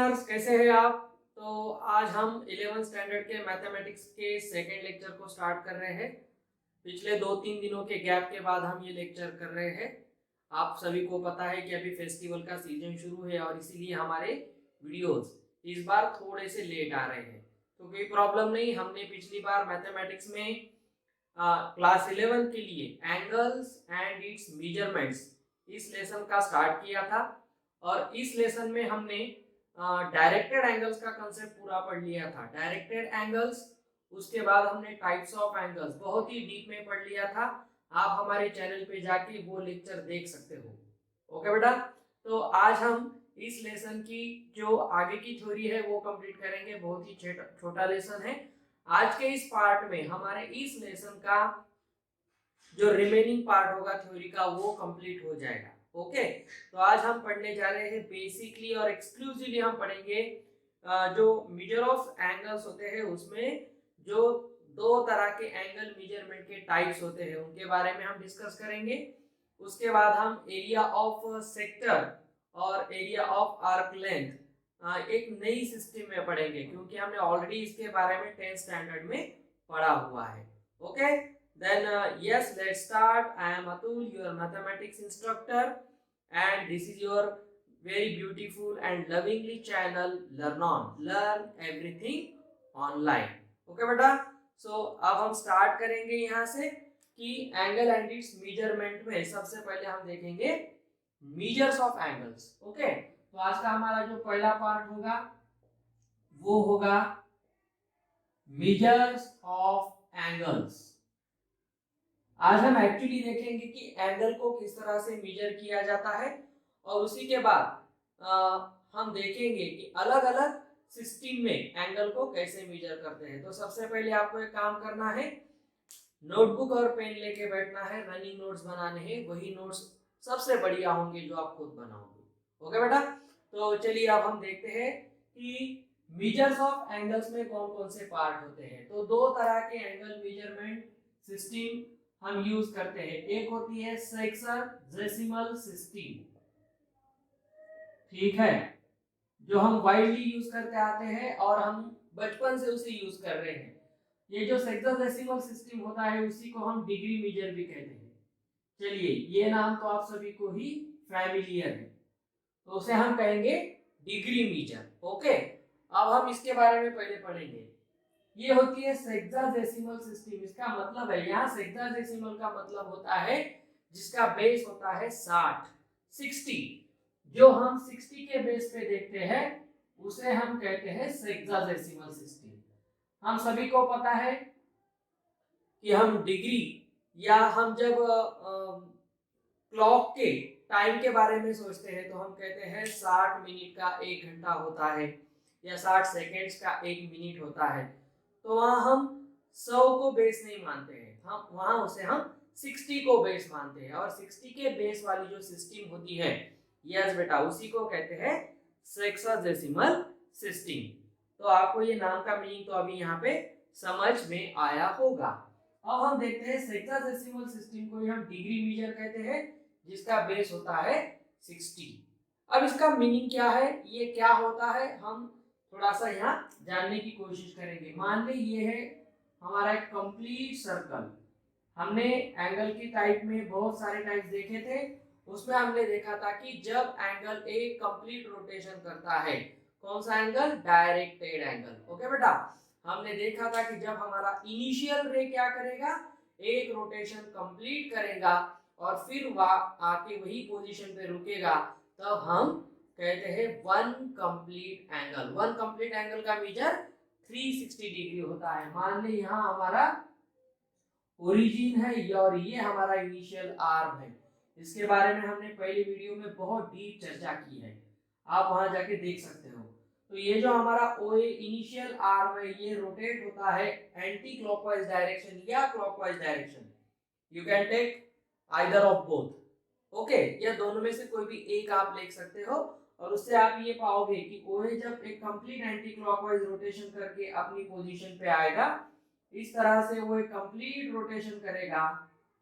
Viewers, कैसे हैं आप? तो आज हम 11th स्टैंडर्ड के मैथमेटिक्स के सेकेंड लेक्चर को स्टार्ट कर रहे हैं। पिछले 2-3 दिनों के गैप के बाद हम ये लेक्चर कर रहे हैं। आप सभी को पता है कि अभी फेस्टिवल का सीजन शुरू है और इसीलिए हमारे वीडियोस इस बार थोड़े से लेट आ रहे हैं। तो कोई प्रॉब्लम नहीं, हमने पिछली बार मैथमेटिक्स में क्लास 11 के लिए एंगल्स एंड इट्स मेजरमेंट्स इस लेसन का स्टार्ट किया था और इस लेसन में हमने डायरेक्टेड एंगल्स का कंसेप्ट पूरा पढ़ लिया था। डायरेक्टेड एंगल्स, उसके बाद हमने टाइप्स ऑफ एंगल्स बहुत ही डीप में पढ़ लिया था। आप हमारे चैनल पे जाके वो लेक्चर देख सकते हो। ओके बेटा, तो आज हम इस लेसन की जो आगे की थ्योरी है वो कंप्लीट करेंगे। बहुत ही छोटा लेसन है। आज के इस पार्ट में हमारे इस लेसन का जो रिमेनिंग पार्ट होगा थ्योरी का वो कंप्लीट हो जाएगा। ओके, तो आज हम पढ़ने जा रहे हैं बेसिकली और एक्सक्लूसिवली हम पढ़ेंगे जो मेजर ऑफ एंगल्स होते हैं उसमें जो दो तरह के एंगल मेजरमेंट के टाइप्स होते हैं उनके बारे में हम डिस्कस करेंगे। उसके बाद हम एरिया ऑफ सेक्टर और एरिया ऑफ आर्क लेंथ एक नई सिस्टम में पढ़ेंगे, क्योंकि हमने ऑलरेडी इसके बारे में 10th स्टैंडर्ड में पढ़ा हुआ है। Okay, then yes, let's start. I am Atul, your mathematics instructor, and this is your very beautiful and lovingly channel Learn On, learn everything online. Okay बेटा, so अब हम स्टार्ट करेंगे यहाँ से कि एंगल एंड इट्स मेजरमेंट में सबसे पहले हम देखेंगे मेजर्स ऑफ एंगल्स। ओके, तो आज का हमारा जो पहला पार्ट होगा वो होगा मेजर्स ऑफ एंगल्स। आज हम एक्चुअली देखेंगे कि एंगल को किस तरह से मेजर किया जाता है और उसी के बाद हम देखेंगे कि अलग अलग सिस्टम में एंगल को कैसे मेजर करते हैं। तो सबसे पहले आपको एक काम करना है, नोटबुक और पेन लेके बैठना है, रनिंग नोट्स बनाने हैं। वही नोट्स सबसे बढ़िया होंगे जो आप खुद बनाओगे। ओके बेटा, तो चलिए अब हम देखते हैं कि मेजर्स ऑफ एंगल्स में कौन कौन से पार्ट होते हैं। तो दो तरह के एंगल मेजरमेंट सिस्टम हम यूज करते हैं। एक होती है सेक्साडेसिमल सिस्टम, ठीक है, जो हम वाइडली यूज करते आते हैं और हम बचपन से उसे यूज कर रहे हैं। ये जो सेक्साडेसिमल सिस्टम होता है उसी को हम डिग्री मेजर भी कहते हैं। चलिए, ये नाम तो आप सभी को ही फैमिलियर है, तो उसे हम कहेंगे डिग्री मेजर। ओके, अब हम इसके बारे में पहले पढ़ेंगे। ये होती है सेक्साडेसिमल सिस्टम। इसका मतलब है, यहाँ सेक्साडेसिमल का मतलब होता है जिसका बेस होता है 60। जो हम 60 के बेस पे देखते हैं उसे हम कहते हैं सेक्साडेसिमल सिस्टम। हम सभी को पता है कि हम डिग्री या हम जब क्लॉक के टाइम के बारे में सोचते हैं तो हम कहते हैं 60 मिनट का 1 घंटा होता है या 60 सेकेंड्स का 1 मिनट होता है। तो वहां हम 100 को बेस नहीं मानते हैं, हम वहां उसे हम 60 को बेस मानते हैं और 60 के बेस वाली जो सिस्टम होती है, यस बेटा, उसी को कहते हैं सेक्साडेसिमल सिस्टम। तो आपको ये नाम का मीनिंग तो अभी यहाँ पे समझ में आया होगा। अब हम देखते हैं सेक्साडेसिमल सिस्टम को हम डिग्री मेजर कहते हैं जिसका बेस होता है 60। अब इसका मीनिंग क्या है, ये क्या होता है, हम थोड़ा सा यहाँ जानने की कोशिश करेंगे। मान ली ये है हमारा एक कंप्लीट सर्कल। हमने एंगल की टाइप में बहुत सारे टाइप्स देखे थे, उसमें हमने देखा था कि जब एंगल एक कंप्लीट रोटेशन करता है, कौन सा एंगल, डायरेक्टेड एंगल। ओके बेटा, हमने देखा था कि जब हमारा इनिशियल रे क्या करेगा, एक रोटेशन कंप्लीट करेगा और फिर वह आके वही पोजीशन पे रुकेगा, तब हम कहते हैं one complete angle. One complete angle का मेजर 360 डिग्री होता है। मान ली यहाँ हमारा ओरिजिन है और ये हमारा इनिशियल आर्म है। इसके बारे में हमने पहली वीडियो में बहुत डीप चर्चा की है, आप वहां जाके देख सकते हो। तो ये जो हमारा ओए इनिशियल आर्म है ये रोटेट होता है एंटी क्लॉकवाइज डायरेक्शन या clockwise direction. You can take either of both. Okay, या दोनों में से कोई भी एक आप ले सकते हो और उससे आप ये पाओगे कि ओए जब एक कंप्लीट एंटी क्लॉकवाइज रोटेशन करके अपनी पोजीशन पे आएगा, इस तरह से वो एक कंप्लीट रोटेशन करेगा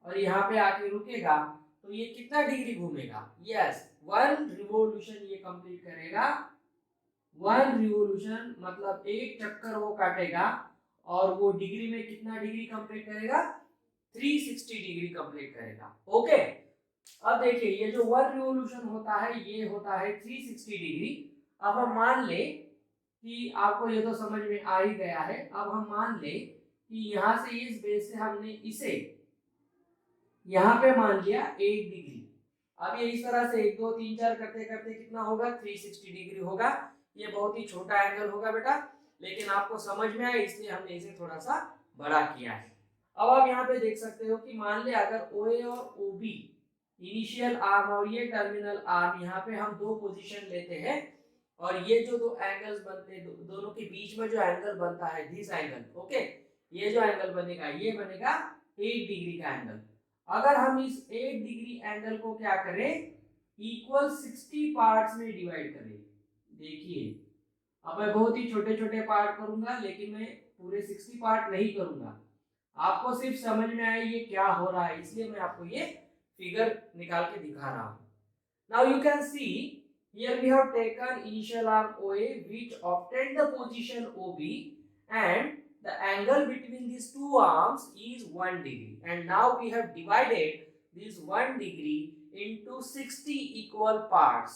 और यहाँ पे आके रुकेगा, तो ये कितना डिग्री घूमेगा, यस 1 रिवॉल्यूशन ये कंप्लीट करेगा 1 रिवोल्यूशन मतलब एक चक्कर वो काटेगा और वो डिग्री में कितना डिग्री कंप्लीट करेगा, 360 डिग्री कंप्लीट करेगा। ओके, अब देखिए ये जो 1 रिवोल्यूशन होता है ये होता है 360 डिग्री। अब हम मान ले कि आपको ये तो समझ में आ ही गया है। अब हम मान ले कि यहाँ से इस बेस से हमने इसे यहाँ पे मान लिया 8 डिग्री। अब ये इस तरह से 1 2 3 4 करते करते कितना होगा, 360 डिग्री होगा। ये बहुत ही छोटा एंगल होगा बेटा, लेकिन आपको समझ में आया इसलिए हमने इसे थोड़ा सा बड़ा किया है। अब आप यहाँ पे देख सकते हो कि मान ले अगर OA और OB इनिशियल आर्म और ये टर्मिनल आर्म, यहाँ पे हम दो पोजीशन लेते हैं और ये जो दो एंगल्स बनते हैं दोनों के बीच में जो एंगल बनता है दिस एंगल, ओके, ये जो एंगल बनेगा ये बनेगा 8 डिग्री का एंगल। अगर हम इस 8 डिग्री एंगल को क्या करें, इक्वल 60 पार्ट्स में डिवाइड करें। देखिए अब मैं बहुत ही छोटे छोटे पार्ट करूंगा, लेकिन मैं पूरे 60 पार्ट नहीं करूंगा। आपको सिर्फ समझ में आए ये क्या हो रहा है, इसलिए मैं आपको ये फिगर निकाल के दिखा रहा हूं। Now you can see here we have taken initial arm OA which obtained the position OB and the angle between these two arms is 1 degree, and now we have divided this 1 degree into 60 equal parts.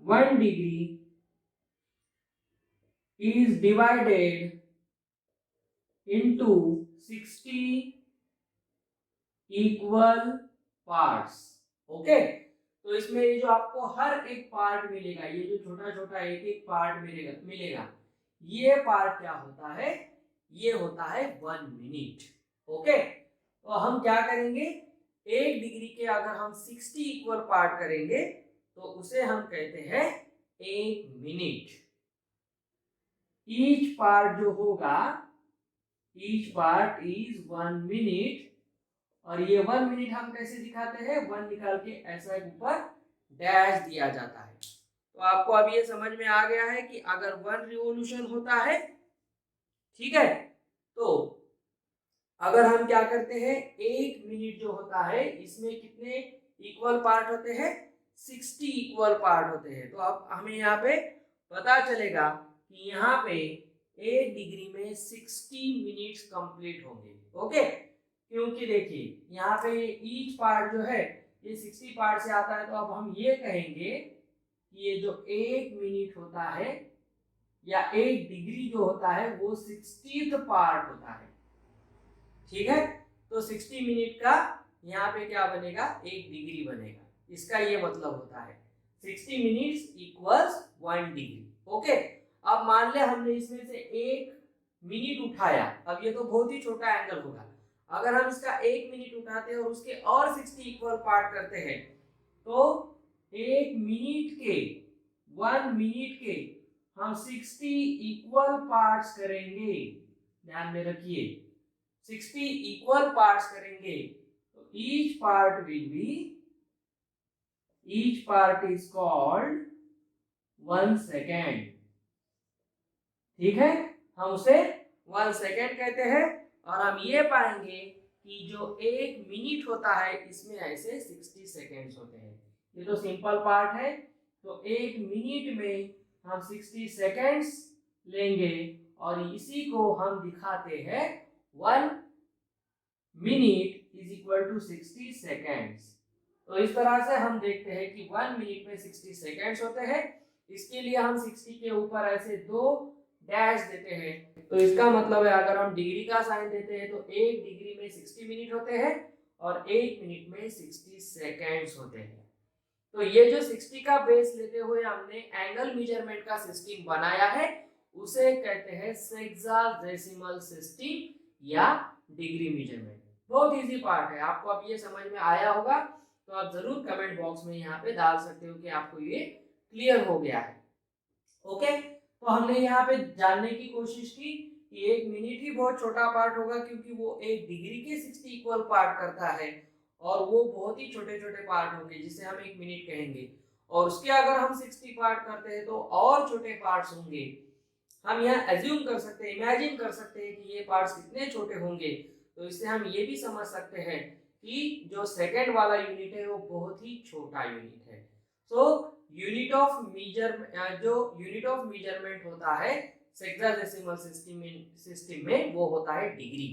1 degree is divided into 60 equal parts. Okay, तो इसमें ये जो आपको हर एक part मिलेगा, ये जो छोटा छोटा एक एक पार्ट मिलेगा, ये पार्ट क्या होता है, ये होता है 1 मिनट। ओके, तो हम क्या करेंगे, 1 डिग्री के अगर हम 60 इक्वल पार्ट करेंगे तो उसे हम कहते हैं 1 मिनट। ईच पार्ट जो होगा, ईच पार्ट इज 1 मिनट। और ये 1 मिनट हम कैसे दिखाते हैं, 1 निकाल के ऐसा ऊपर डैश दिया जाता है। तो आपको अब ये समझ में आ गया है कि अगर 1 रिवोल्यूशन होता है, ठीक है, तो अगर हम क्या करते हैं, 1 मिनट जो होता है इसमें कितने इक्वल पार्ट होते हैं, 60 इक्वल पार्ट होते हैं। तो अब हमें यहाँ पे पता चलेगा कि यहाँ पे 8 डिग्री में 60 मिनट्स कंप्लीट होंगे। ओके, क्योंकि देखिए यहाँ पे ईच पार्ट जो है ये 60 पार्ट से आता है, तो अब हम ये कहेंगे कि ये जो 1 मिनट होता है या 1 डिग्री जो होता है वो 60th पार्ट होता है। ठीक है, तो 60 मिनट का यहाँ पे क्या बनेगा, 1 डिग्री बनेगा। इसका ये मतलब होता है 60 मिनट्स इक्वल्स 1 डिग्री। ओके, अब मान ले हमने इसमें से 1 मिनट उठाया, अब ये तो बहुत ही छोटा एंगल होगा। अगर हम इसका 1 मिनट उठाते हैं और उसके और 60 इक्वल पार्ट करते हैं तो 1 मिनट के 1 मिनट के हम 60 इक्वल पार्ट्स करेंगे। ध्यान में रखिए 60 इक्वल पार्ट्स करेंगे तो each part is called 1 second. ठीक है, हम उसे 1 सेकेंड कहते हैं। और हम ये पाएंगे कि जो 1 मिनट होता है इसमें ऐसे 60 सेकेंड्स होते हैं। ये तो सिंपल पार्ट है, तो 1 मिनट में हम 60 सेकेंड्स लेंगे और इसी को हम दिखाते हैं 1 minute is equal to 60 seconds. तो इस तरह से हम देखते हैं कि 1 मिनट में 60 सेकेंड्स होते हैं। इसके लिए हम 60 के ऊपर ऐसे 2 डैश देते हैं। तो इसका मतलब है अगर हम डिग्री का साइन देते हैं तो 1 डिग्री में 60 मिनट होते हैं और 1 मिनट में 60 सेकेंड्स होते हैं। तो ये जो 60 का बेस लेते हुए हमने एंगल मेजरमेंट का सिस्टम बनाया है उसे कहते हैं सेक्साडेसिमल सिस्टम या डिग्री मेजरमेंट। बहुत इजी पार्ट है, आपको अब ये समझ में आया होगा तो आप जरूर कमेंट बॉक्स में यहाँ पे डाल सकते हो कि आपको ये क्लियर हो गया है। ओके, तो हमने यहाँ पे जानने की कोशिश की कि 1 मिनट ही बहुत छोटा पार्ट होगा क्योंकि वो 1 डिग्री के 60 इक्वल पार्ट करता है और वो बहुत ही छोटे छोटे पार्ट होंगे जिसे हम 1 मिनट कहेंगे। और उसके अगर हम 60 पार्ट करते हैं तो और छोटे पार्ट्स होंगे। हम यहाँ एज्यूम कर सकते हैं, इमेजिन कर सकते हैं कि ये पार्ट्स कितने छोटे होंगे। तो इससे हम ये भी समझ सकते हैं कि जो सेकेंड वाला यूनिट है वो बहुत ही छोटा यूनिट है। सो यूनिट ऑफ मेजरमेंट होता है सेक्साडेसिमल सिस्टम में वो होता है डिग्री,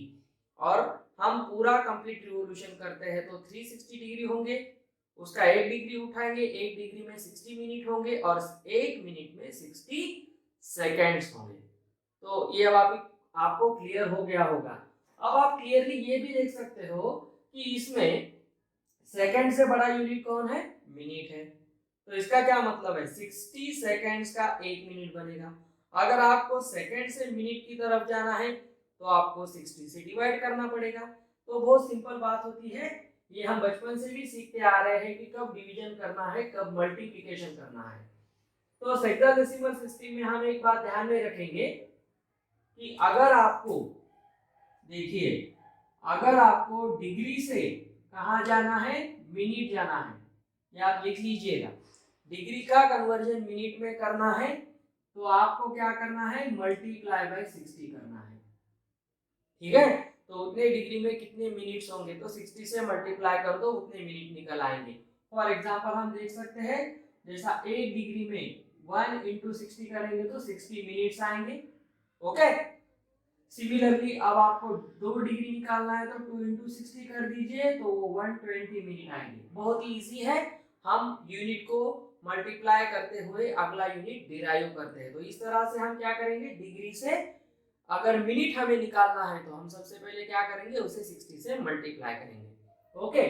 और हम पूरा कंप्लीट रिवोल्यूशन करते हैं तो 360 डिग्री होंगे, उसका 1 डिग्री उठाएंगे, 1 डिग्री में 60 मिनट होंगे और 1 मिनट में 60 सेकेंड्स होंगे। तो ये अब आपको क्लियर हो गया होगा। अब आप क्लियरली ये भी देख सकते हो कि इसमें सेकंड से बड़ा यूनिट कौन है, मिनट है। तो इसका क्या मतलब है, 60 सेकेंड्स का 1 मिनट बनेगा। अगर आपको सेकंड से मिनट की तरफ जाना है तो आपको 60 से डिवाइड करना पड़ेगा। तो बहुत सिंपल बात होती है, ये हम बचपन से भी सीखते आ रहे हैं कि कब डिवीजन करना है, कब मल्टीप्लिकेशन करना है। तो सेक्साडेसिमल सिस्टम में हम एक बात ध्यान में रखेंगे कि अगर आपको देखिए, अगर आपको डिग्री से कहाँ जाना है, मिनट जाना है, या आप लिख लीजिएगा, डिग्री का कन्वर्जन मिनट में करना है तो आपको क्या करना है, मल्टीप्लाई बाय 60 करना है। ठीक है, तो उतने डिग्री में कितने मिनट्स होंगे, तो 60 से मल्टीप्लाई कर दो, उतने मिनट निकल आएंगे। फॉर एग्जांपल हम देख सकते हैं, जैसा 1 डिग्री में 1 × 60 करेंगे तो 60 मिनट्स आएंगे। ओके, सिमिलरली अब आपको 2 डिग्री निकालना है तो 2 × 60 कर दीजिए तो 120 मिनट आएंगे। बहुत ही इजी है, हम यूनिट को मल्टीप्लाई करते हुए अगला यूनिट डिराइव करते हैं। तो इस तरह से हम क्या करेंगे, डिग्री से अगर मिनट हमें निकालना है तो हम सबसे पहले क्या करेंगे, उसे 60 से मल्टीप्लाई करेंगे। ओके,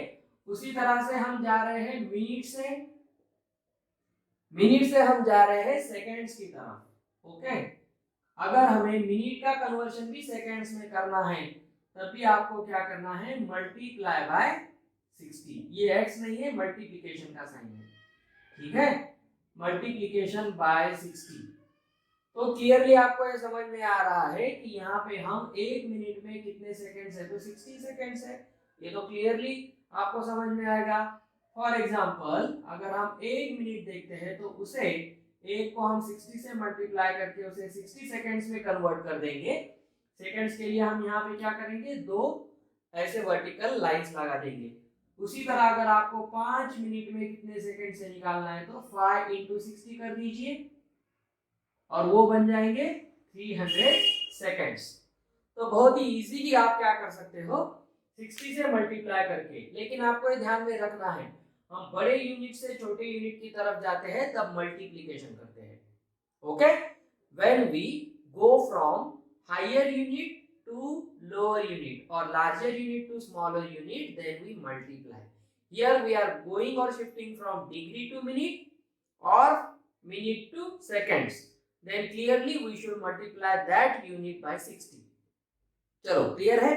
उसी तरह से हम जा रहे हैं मिनट से हम जा रहे हैं सेकेंड्स की तरफ। ओके, अगर हमें मिनट का कन्वर्शन भी सेकेंड्स में करना है तब भी आपको क्या करना है, मल्टीप्लाई बाय 60। ये एक्स नहीं है, मल्टीप्लिकेशन का साइन है। ठीक है, मल्टीप्लिकेशन बाय 60। तो क्लियरली आपको ये समझ में आ रहा है कि यहाँ पे हम 1 मिनट में कितने सेकेंड्स है, तो 60 सेकेंड्स है। ये तो क्लियरली आपको समझ में आएगा। फॉर एग्जांपल अगर हम 1 मिनट देखते हैं तो उसे एक को हम 60 से मल्टीप्लाई करके उसे 60 सेकेंड्स में कन्वर्ट कर देंगे। सेकेंड्स के लिए हम यहाँ पे क्या करेंगे, 2 ऐसे वर्टिकल लाइंस लगा देंगे। उसी तरह अगर आपको 5 मिनट में कितने सेकेंड से निकालना है तो 5 × 60 कर दीजिए और वो बन जाएंगे 300 सेकेंड्स। तो बहुत ही इजीली आप क्या कर सकते हो, 60 से मल्टीप्लाई करके। लेकिन आपको ये ध्यान में रखना है, हम बड़े यूनिट से छोटे यूनिट की तरफ जाते हैं तब मल्टीप्लिकेशन करते हैं। Okay, when we go from higher unit to lower unit और larger unit to smaller unit, then we multiply. Here we are going और shifting from degree to minute और minute to seconds, then clearly we should multiply that unit by 60। चलो clear है।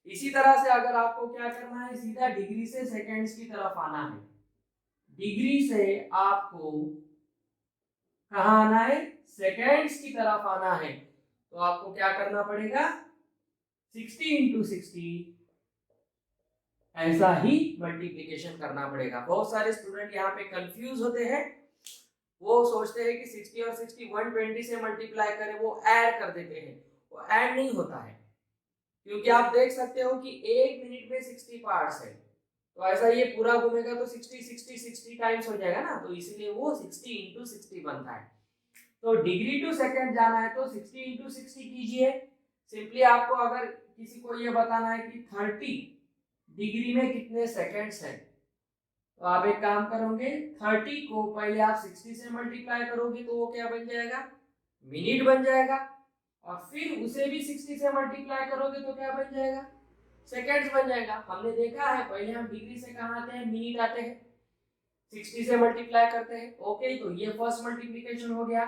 इसी तरह से अगर आपको क्या करना है, सीधा डिग्री से सेकेंड्स की तरफ आना है, डिग्री से आपको कहाँ आना है, सेकेंड्स की तरफ आना है, तो आपको क्या करना पड़ेगा, 60 × 60 ऐसा ही मल्टीप्लिकेशन करना पड़ेगा। बहुत सारे स्टूडेंट यहाँ पे कंफ्यूज होते हैं, वो सोचते हैं कि 60 और 60 120 से मल्टीप्लाई करें, वो ऐड कर देते हैं। वो ऐड नहीं होता है, क्योंकि आप देख सकते हो कि 1 मिनट में 60 पार्ट्स है, तो ऐसा ये पूरा घूमेगा तो 60 टाइम्स हो जाएगा ना, तो इसीलिए वो 60 × 60 बनता है। तो डिग्री टू सेकेंड जाना है तो 60 × 60 कीजिए। सिंपली आपको अगर किसी को ये बताना है कि 30 डिग्री में कितने सेकेंड्स है, तो आप एक काम करोगे, 30 को पहले आप 60 से मल्टीप्लाई करोगे तो वो क्या बन जाएगा, मिनट बन जाएगा, और फिर उसे भी 60 से मल्टीप्लाई करोगे तो क्या बन जाएगा, सेकेंड्स बन जाएगा। हमने देखा है पहले हम डिग्री से कहाँ आते हैं, मिनट आते हैं, 60 से मल्टीप्लाई करते हैं। ओके, तो ये फर्स्ट मल्टीप्लिकेशन हो गया।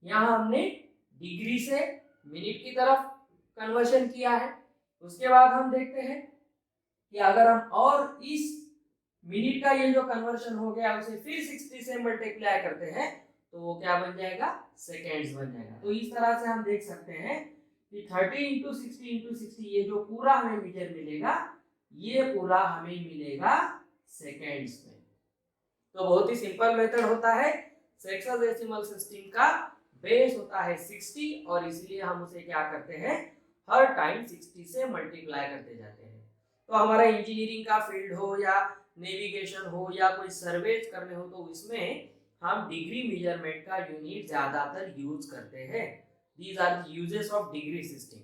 यहाँ हमने डिग्री से मिनट की तरफ कन्वर्शन किया है। उसके बाद हम देखते हैं कि अगर हम और इस मिनट का ये जो कन्वर्शन हो गया उसे फिर 60 से मल्टीप्लाई करते हैं तो वो क्या बन जाएगा, सेकेंड्स बन जाएगा। तो इस तरह से हम देख सकते हैं कि 30 × 60 × 60 ये जो पूरा हमें मीटर मिलेगा, ये पूरा हमें मिलेगा सेकेंड्स में। तो बहुत ही सिंपल मेथड होता है। सेक्साडेसिमल सिस्टम का बेस होता है 60 और इसलिए हम उसे क्या करते हैं, हर टाइम 60 से मल्टीप्लाई करते जाते हैं। तो हमारा इंजीनियरिंग का फील्ड हो या नेविगेशन हो या कोई सर्वे करने हो तो इसमें हम डिग्री मेजरमेंट का यूनिट ज्यादातर यूज करते हैं। These are uses of degree system.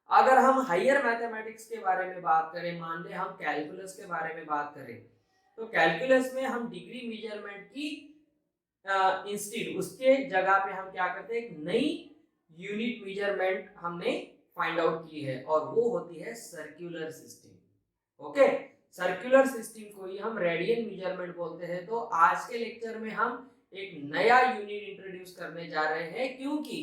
अगर हम हायर मैथमेटिक्स के बारे में बात करें, मान ले हम कैलकुलस के बारे में बात करें, तो कैलकुलस में हम डिग्री मेजरमेंट की इंस्टीड उसके जगह पे हम क्या करते हैं, एक नई यूनिट मेजरमेंट हमने फाइंड आउट की है और वो होती है circular system. Okay, circular system को ही हम रेडियन मेजरमेंट बोलते हैं। तो आज के लेक्चर में हम एक नया यूनिट इंट्रोड्यूस करने जा रहे हैं, क्योंकि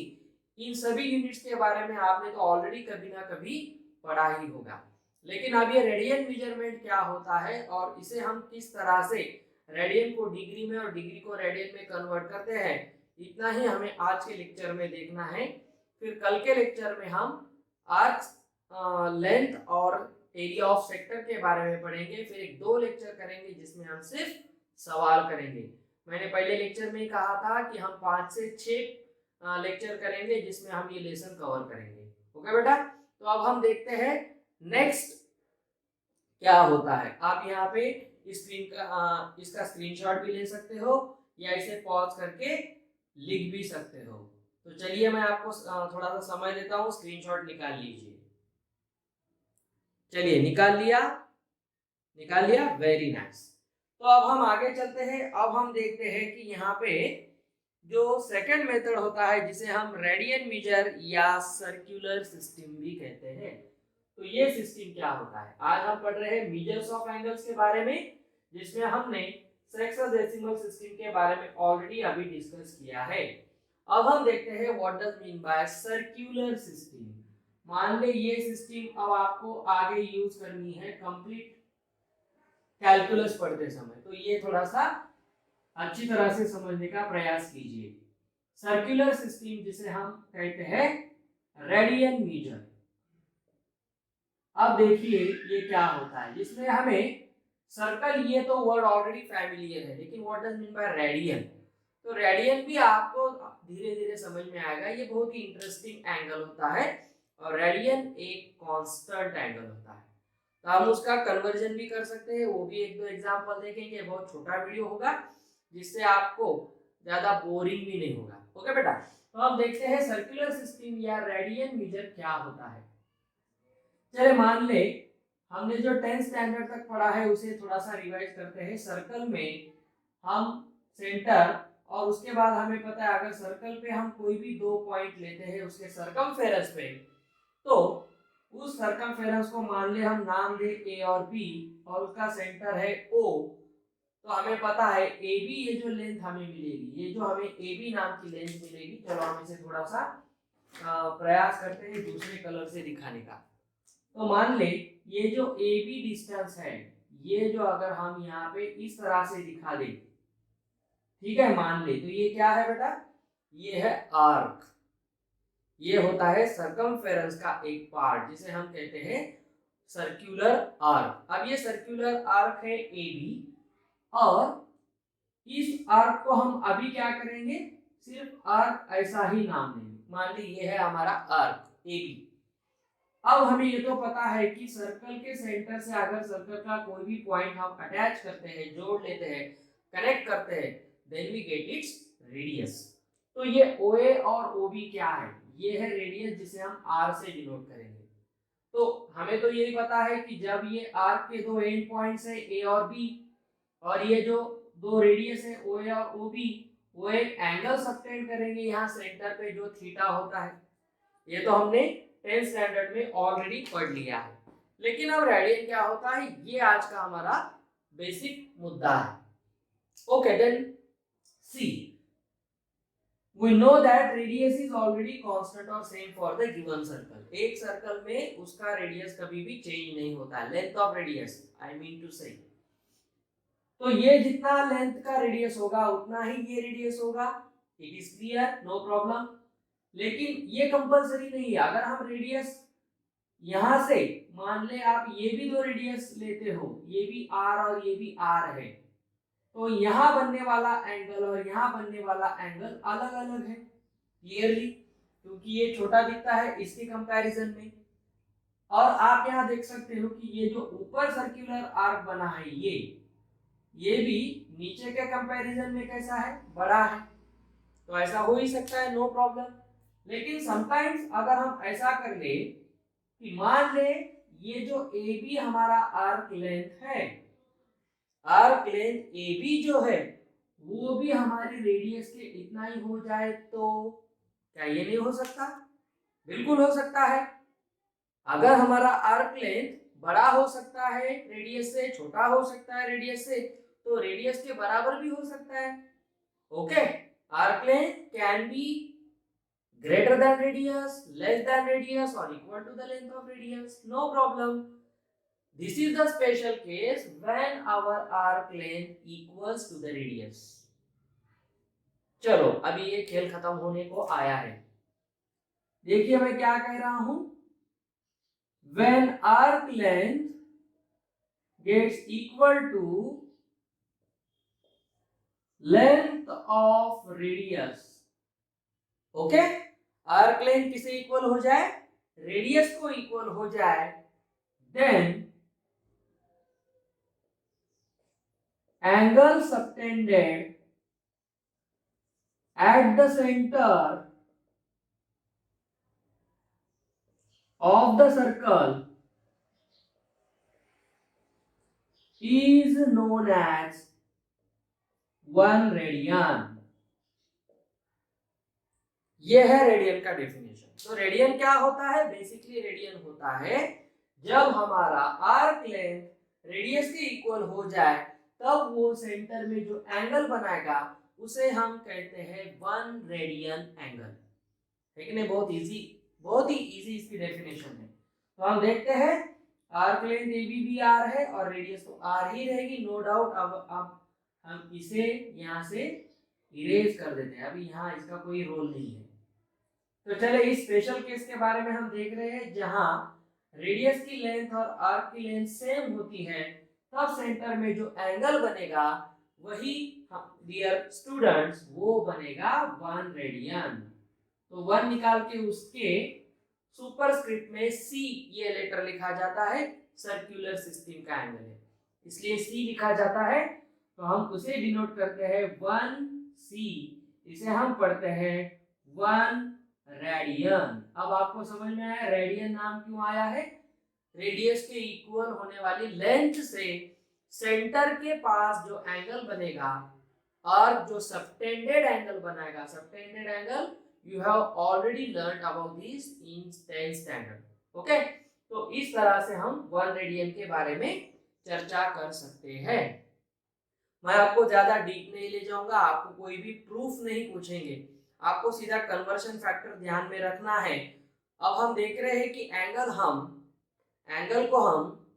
इन सभी यूनिट्स के बारे में आपने तो ऑलरेडी कभी ना कभी पढ़ा ही होगा। लेकिन अब ये रेडियन मेजरमेंट क्या होता है और इसे हम किस तरह से रेडियन को डिग्री में और डिग्री को रेडियन में कन्वर्ट करते हैं, इतना ही हमें आज के लेक्चर में देखना है। फिर कल के लेक्चर में हम आर्क, लेंथ और एरिया ऑफ सेक्टर के बारे में पढ़ेंगे। फिर एक 2 लेक्चर करेंगे जिसमें हम सिर्फ सवाल करेंगे। मैंने पहले लेक्चर में ही कहा था कि हम 5 से 6 लेक्चर करेंगे जिसमें हम ये लेसन कवर करेंगे। ओके बेटा, तो अब हम देखते हैं नेक्स्ट क्या होता है। आप यहाँ पे स्क्रीन का इसका स्क्रीनशॉट भी ले सकते हो या इसे पॉज करके लिख भी सकते हो। तो चलिए मैं आपको थोड़ा सा समय देता हूँ, स्क्रीनशॉट निकाल लीजिए। चलिए निकाल लिया, वेरी नाइस। तो अब हम आगे चलते हैं। अब हम देखते हैं कि यहाँ पे जो सेकंड मेथड होता है जिसे हम रेडियन मेजर या सर्कुलर सिस्टम भी कहते हैं, तो ये सिस्टम क्या होता है। आज हम पढ़ रहे हैं मेजर्स ऑफ एंगल्स के बारे में, जिसमें हमने सेक्सोडेसिमल सिस्टम के बारे में ऑलरेडी अभी डिस्कस किया है। अब हम देखते हैं what does mean by circular system. मान ले ये सिस्टम अब आपको आगे यूज करनी है कंप्लीट कैलकुलस पढ़ते समय, तो ये थोड़ा सा अच्छी तरह से समझने का प्रयास कीजिए। सर्कुलर सिस्टम जिसे हम कहते हैं रेडियन मेजर। अब देखिए ये क्या होता है, जिसमें हमें सर्कल, ये तो वर्ड ऑलरेडी फैमिलियर है, लेकिन what does mean by radian. तो रेडियन भी आपको धीरे धीरे समझ में आएगा। ये बहुत ही इंटरेस्टिंग एंगल होता है और रेडियन एक कांस्टेंट एंगल होता है। तो हम उसका कन्वर्जन भी कर सकते हैं, वो भी 1-2 एग्जांपल देखेंगे। बहुत छोटा वीडियो होगा जिससे आपको ज्यादा बोरिंग भी नहीं होगा। ओके बेटा, तो हम देखते हैं सर्कुलर सिस्टम या रेडियन मेजर क्या होता है। चलिए मान ले हमने जो 10th स्टैंडर्ड तक पढ़ा है उसे थोड़ा सा रिवाइज करते हैं। सर्कल में हम सेंटर और उसके बाद हमें पता है अगर सर्कल पे हम कोई भी 2 पॉइंट लेते हैं उसके सर्कमफेरेंस पे, तो उस सर्कमफेरेंस को मान ले हम नाम दे ए और बी और उसका सेंटर है ओ, तो हमें पता है ए बी, ये जो लेंथ हमें मिलेगी, ये जो हमें ए बी नाम की लेंथ मिलेगी। चलो हम इसे थोड़ा सा प्रयास करते हैं दूसरे कलर से दिखाने का। तो मान ले ये जो ए बी डिस्टेंस है, ये जो अगर हम यहाँ पे इस तरह से दिखा दें, ठीक है, मान ले, तो ये क्या है बेटा, ये है आर्क। ये होता है सर्कमफेरेंस का एक पार्ट जिसे हम कहते हैं सर्कुलर आर्क। अब ये सर्कुलर आर्क है ए बी और इस आर्क को हम अभी क्या करेंगे, सिर्फ आर्क ऐसा ही नाम देंगे। मान ली ये है हमारा आर्क ए बी। अब हमें ये तो पता है कि सर्कल के सेंटर से अगर सर्कल का कोई भी पॉइंट हम अटैच करते हैं, जोड़ लेते हैं, कनेक्ट करते हैं, then we get its radius. तो ये OA और OB क्या है, ये है रेडियस जिसे हम R से डिनोट करेंगे। तो हमें तो यही पता है कि जब ये आर्क के 2 एंड पॉइंट्स है A और B और ये जो 2 रेडियस है OA और OB, वो एक एंगल सबटेंड करेंगे यहाँ सेंटर पे जो थीटा होता है। ये तो हमने 10th स्टैंडर्ड में ऑलरेडी पढ़ लिया है। लेकिन अब रेडियन क्या होता है, ये आज का हमारा बेसिक मुद्दा है। Okay then see, we know that radius is already constant और same for the given circle। एक सर्कल में उसका रेडियस कभी भी चेंज नहीं होता है, length of radius I mean to say. तो ये जितना लेंथ का रेडियस होगा उतना ही ये रेडियस होगा। It is clear, no problem. लेकिन ये कंपलसरी नहीं है। अगर हम रेडियस यहां से मान ले आप ये भी 2 रेडियस लेते हो, ये भी R और ये भी R है, तो यहाँ बनने वाला एंगल और यहाँ बनने वाला एंगल अलग अलग है क्लियरली, क्योंकि ये छोटा दिखता है इसके कंपैरिजन में। और आप यहाँ देख सकते हो कि ये जो ऊपर सर्कुलर आर्क बना है, ये भी नीचे के कंपैरिजन में कैसा है, बड़ा है, तो ऐसा हो ही सकता है, नो प्रॉब्लम। लेकिन समटाइम्स अगर हम ऐसा कर ले कि मान ले ये जो ए बी हमारा आर्क लेंथ है, आर्क लेंथ ए बी जो है वो भी हमारी रेडियस के इतना ही हो जाए, तो क्या ये नहीं हो सकता? बिल्कुल हो सकता है। अगर हमारा आर्क लेंथ बड़ा हो सकता है रेडियस से, छोटा हो सकता है रेडियस से, तो रेडियस के बराबर भी हो सकता है। Okay, arc length can be greater than radius, less than radius or equal to the length of radius, no problem. This is the special case when our arc length equals to the radius. चलो अभी ये खेल खत्म होने को आया है। देखिए मैं क्या कह रहा हूं, when arc length gets equal to length of radius, okay, arc length किसे इक्वल हो जाए, रेडियस को इक्वल हो जाए, then angle subtended at the center of the circle is known as 1 radian. यह है रेडियन का डेफिनेशन। तो रेडियन क्या होता है, बेसिकली रेडियन होता है जब हमारा आर्क लेंथ रेडियस के इक्वल हो जाए, तब वो सेंटर में जो एंगल बनाएगा उसे हम कहते हैं 1 रेडियन एंगल। है कि नहीं? बहुत इजी, बहुत ही इजी इसकी डेफिनेशन है। तो हम देखते हैं आर्क लेंथ ए बी भी आर है और रेडियस तो आर ही रहेगी, नो डाउट। अब हम इसे यहाँ से इरेज कर देते हैं, अभी यहाँ इसका कोई रोल नहीं है। तो चले इस स्पेशल केस के बारे में हम देख रहे हैं, जहां रेडियस की लेंथ और आर्क की लेंथ सेम होती है, तब सेंटर में जो एंगल बनेगा वही डियर स्टूडेंट्स वो बनेगा 1 रेडियन। तो 1 निकाल के उसके सुपरस्क्रिप्ट में सी ये लेटर लिखा जाता है, सर्कुलर सिस्टम का एंगल है इसलिए सी लिखा जाता है। तो हम उसे डिनोट करते हैं 1 सी, इसे हम पढ़ते हैं 1 रेडियन। अब आपको समझ में आया रेडियन नाम क्यों आया है, रेडियस के इक्वल होने वाली लेंथ से सेंटर के पास जो एंगल बनेगा और जो सबटेंडेड एंगल बनाएगा, subtended angle you have already learned about this in 10th standard. Okay, तो इस तरह से हम 1 रेडियन के बारे में चर्चा कर सकते हैं। मैं आपको ज्यादा डीप नहीं ले जाऊंगा, आपको कोई भी प्रूफ नहीं पूछेंगे, आपको सीधा कन्वर्शन फैक्टर ध्यान में रखना है। अब हम देख रहे हैं कि एंगल को हम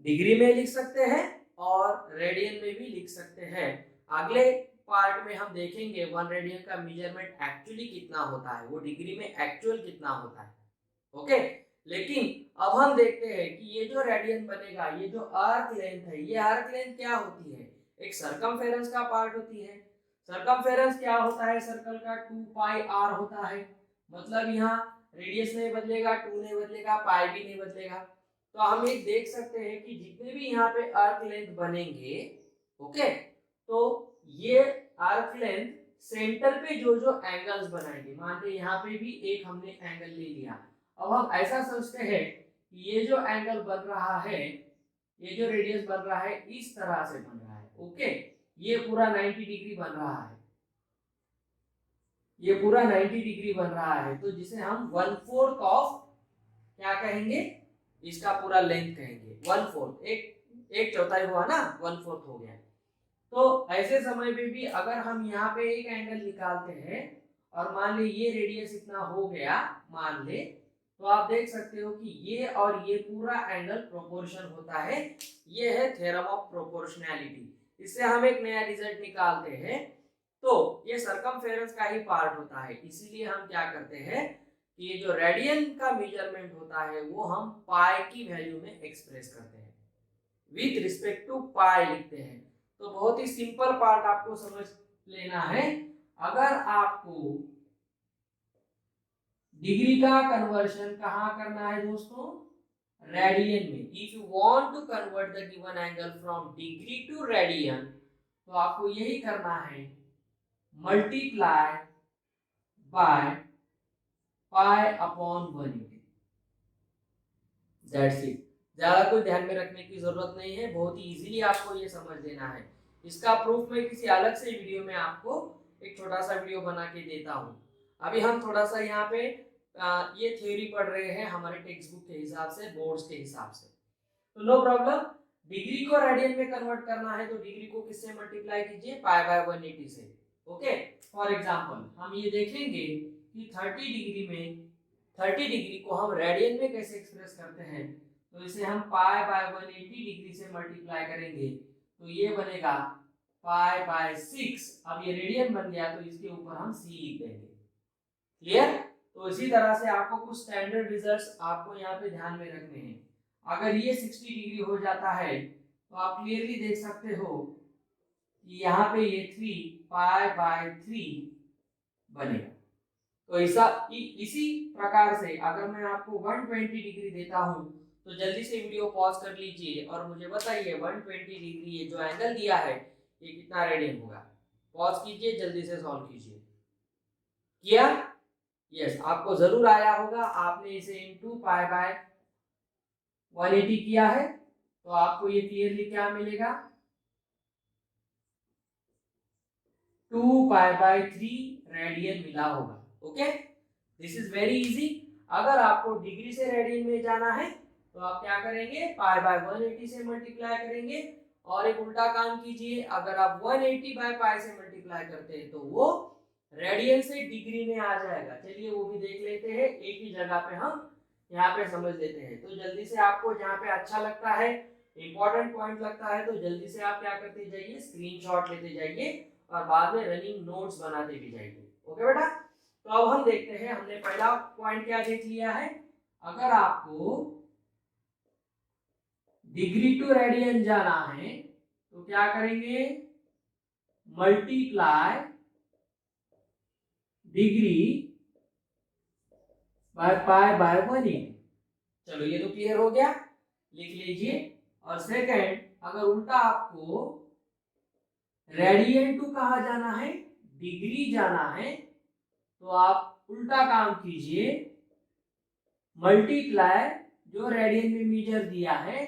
डिग्री में लिख सकते हैं और रेडियन में भी लिख सकते हैं। अगले पार्ट में हम देखेंगे 1 रेडियन का मेजरमेंट एक्चुअली कितना होता है, वो डिग्री में एक्चुअल कितना होता है। ओके, लेकिन अब हम देखते हैं कि ये जो रेडियन बनेगा, ये जो आर्क लेंथ है, ये आर्क लेंथ क्या होती है, एक सरकमफेरेंस का पार्ट होती है। सरकमफेरेंस क्या होता है, सर्कल का 2 पाई आर होता है, मतलब यहाँ रेडियस नहीं बदलेगा, 2 नहीं बदलेगा, पाई भी नहीं बदलेगा। तो हम एक देख सकते हैं कि जितने भी यहाँ पे आर्क लेंथ बनेंगे, ओके, तो ये आर्क लेंथ सेंटर पे जो जो एंगल्स बनाएंगे, मान लीजिए यहाँ पे भी एक हमने एंगल ले लिया। अब हम ऐसा सोचते हैं कि ये जो एंगल बन रहा है, ये जो रेडियस बन रहा है, इस तरह से बन रहा है। ओके, ये पूरा 90 डिग्री बन रहा है, ये पूरा 90 डिग्री बन रहा है, तो जिसे हम 1/4 ऑफ क्या कहेंगे, इसका पूरा लेंथ कहेंगे। 1/4, एक चौथाई हुआ ना, 1/4 हो गया। तो ऐसे समय पे भी अगर हम यहाँ पे एक एंगल निकालते हैं और मान ले ये रेडियस इतना हो गया, मान ले, तो आप देख सकते हो कि ये और ये पूरा एंगल प्रोपोर्शन होता है। ये है थ्योरम ऑफ प्रोपोर्शनैलिटी, इससे हम एक नया रिजल्ट निकालते हैं। तो ये सरकमफेरेंस का ही पार्ट होता है, इसीलिए हम क्या करते हैं कि ये जो रेडियन का मेजरमेंट होता है वो हम पाई की वैल्यू में एक्सप्रेस करते हैं, विथ रिस्पेक्ट टू पाई लिखते हैं। तो बहुत ही सिंपल पार्ट आपको समझ लेना है। अगर आपको डिग्री का कन्वर्शन कहाँ करना है दोस्तों, रेडियन में, if you want to convert the given angle from degree to radian, तो आपको यही करना है, multiply by pi upon 180। That's it. ज्यादा कोई ध्यान में रखने की जरूरत नहीं है, बहुत ही इजीली आपको ये समझ लेना है। इसका प्रूफ मैं किसी अलग से वीडियो में आपको एक छोटा सा वीडियो बना के देता हूँ। अभी हम थोड़ा सा यहाँ पे ये थ्योरी पढ़ रहे हैं हमारे टेक्स्ट बुक के हिसाब से, बोर्ड्स के हिसाब से, तो नो प्रॉब्लम। डिग्री को रेडियन में कन्वर्ट करना है तो डिग्री को किससे मल्टीप्लाई कीजिए, पाई बाय 180 से। ओके, फॉर एग्जांपल हम ये देखेंगे कि 30 डिग्री में 30 डिग्री को हम रेडियन में कैसे एक्सप्रेस करते हैं। तो इसे हम पाई बाय 180 डिग्री से मल्टीप्लाई करेंगे तो ये बनेगा पाई बाय 6। अब ये रेडियन बन गया तो इसके ऊपर हम सी लिख देंगे। क्लियर? तो इसी तरह से आपको कुछ स्टैंडर्ड रिजल्ट्स आपको यहाँ पे ध्यान में रखने हैं। अगर ये 60 डिग्री हो जाता है तो आप क्लियरली देख सकते हो कि यहाँ पे ये 3 पाई बाय 3 बनेगा। तो इसी प्रकार से अगर मैं आपको 120 डिग्री देता हूँ तो जल्दी से वीडियो पॉज कर लीजिए और मुझे बताइए 120 डिग्री ये जो एंगल दिया है ये कितना रेडियन होगा। पॉज कीजिए, जल्दी से सॉल्व कीजिए। किया? यस, आपको जरूर आया होगा। आपने इसे इनटू पाई बाय 180 किया है तो आपको ये क्लियरली क्या मिलेगा, 2 पाई बाय 3 रेडियन मिला होगा। Okay, this is very easy. अगर आपको डिग्री से रेडियन में जाना है तो आप क्या करेंगे, पाई बाय 180 से मल्टीप्लाई करेंगे। और एक उल्टा काम कीजिए, अगर आप 180 बाय पाई से मल्टीप्लाई करते हैं तो वो रेडियन से डिग्री में आ जाएगा। चलिए वो भी देख लेते हैं, एक ही जगह पे हम यहाँ पे समझ लेते हैं। तो जल्दी से आपको जहाँ पे अच्छा लगता है, इंपॉर्टेंट पॉइंट लगता है, तो जल्दी से आप क्या करते जाइए, स्क्रीनशॉट लेते जाइए और बाद में रनिंग नोट्स बनाते भी जाइए। ओके बेटा, तो अब हम देखते हैं, हमने पहला पॉइंट क्या देख लिया है, अगर आपको डिग्री टू रेडियन जाना है तो क्या करेंगे, multiply degree by pi by 180। चलो ये तो क्लियर हो गया, लिख लीजिए। और सेकंड, अगर उल्टा आपको रेडियन टू कहाँ जाना है, डिग्री जाना है, तो आप उल्टा काम कीजिए, मल्टीप्लाई जो रेडियन में मीटर दिया है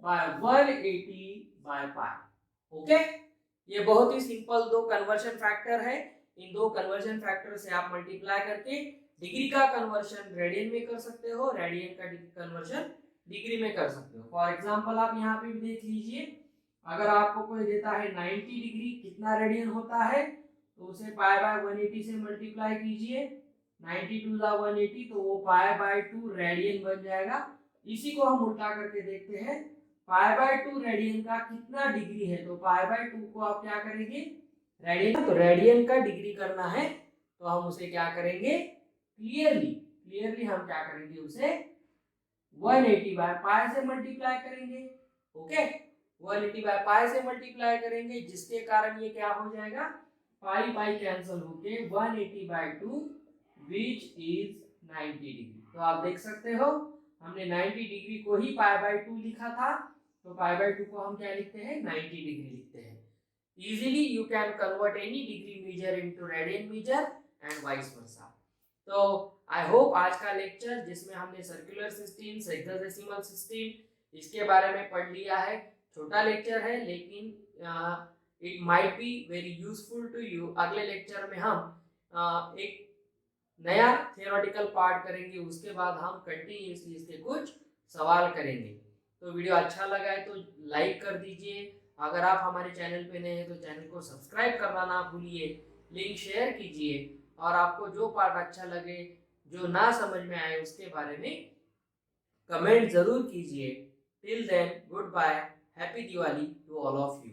बाय 180 बाय पाई। ओके, ये बहुत ही सिंपल दो कन्वर्शन फैक्टर है। इन दो कन्वर्शन फैक्टर से आप मल्टीप्लाई करके डिग्री का कन्वर्शन रेडियन में कर सकते हो, रेडियन का कन्वर्शन डिग्री में कर सकते हो। फॉर एग्जांपल आप यहाँ पे भी देख लीजिए, अगर आपको कोई देता है 90 डिग्री कितना रेडियन होता है, तो उसे पाई बाय 180 से मल्टीप्लाई कीजिए, 90 टू द 180 तो वो पाई बाय 2 रेडियन बन जाएगा। इसी को हम उल्टा करके देखते हैं, पाई बाय 2 रेडियन का कितना डिग्री है, तो पाई बाय 2 को आप क्या करेंगे, रेडियन, तो रेडियन का डिग्री करना है तो हम उसे क्या करेंगे, क्लियरली हम क्या करेंगे, उसे 180 बाय पाई से मल्टीप्लाई करेंगे। ओके, 180 बाय पाई से मल्टीप्लाई करेंगे, जिसके कारण ये क्या हो जाएगा, पाई पाई कैंसिल होके 180 बाय 2 विच इज 90 डिग्री। तो आप देख सकते हो हमने 90 डिग्री को ही पाई बाय 2 लिखा था, तो पाई बाय 2 को हम क्या लिखते हैं, 90 डिग्री लिखते हैं। Easily you can convert any degree measure into radian measure and vice versa. तो आई होप आज का लेक्चर जिसमें हमने सर्कुलर सिस्टम, हेक्साडेसिमल सिस्टम इसके बारे में पढ़ लिया है, छोटा लेक्चर है लेकिन it might be very useful to you. अगले लेक्चर में हम एक नया थियोरेटिकल पार्ट करेंगे, उसके बाद हम कंटिन्यूसली इसके कुछ सवाल करेंगे। तो वीडियो अच्छा लगा है तो लाइक कर दीजिए, अगर आप हमारे चैनल पे नए हैं तो चैनल को सब्सक्राइब करना ना भूलिए, लिंक शेयर कीजिए और आपको जो पार्ट अच्छा लगे, जो ना समझ में आए उसके बारे में कमेंट जरूर कीजिए। Till then, goodbye, happy Diwali to all of you.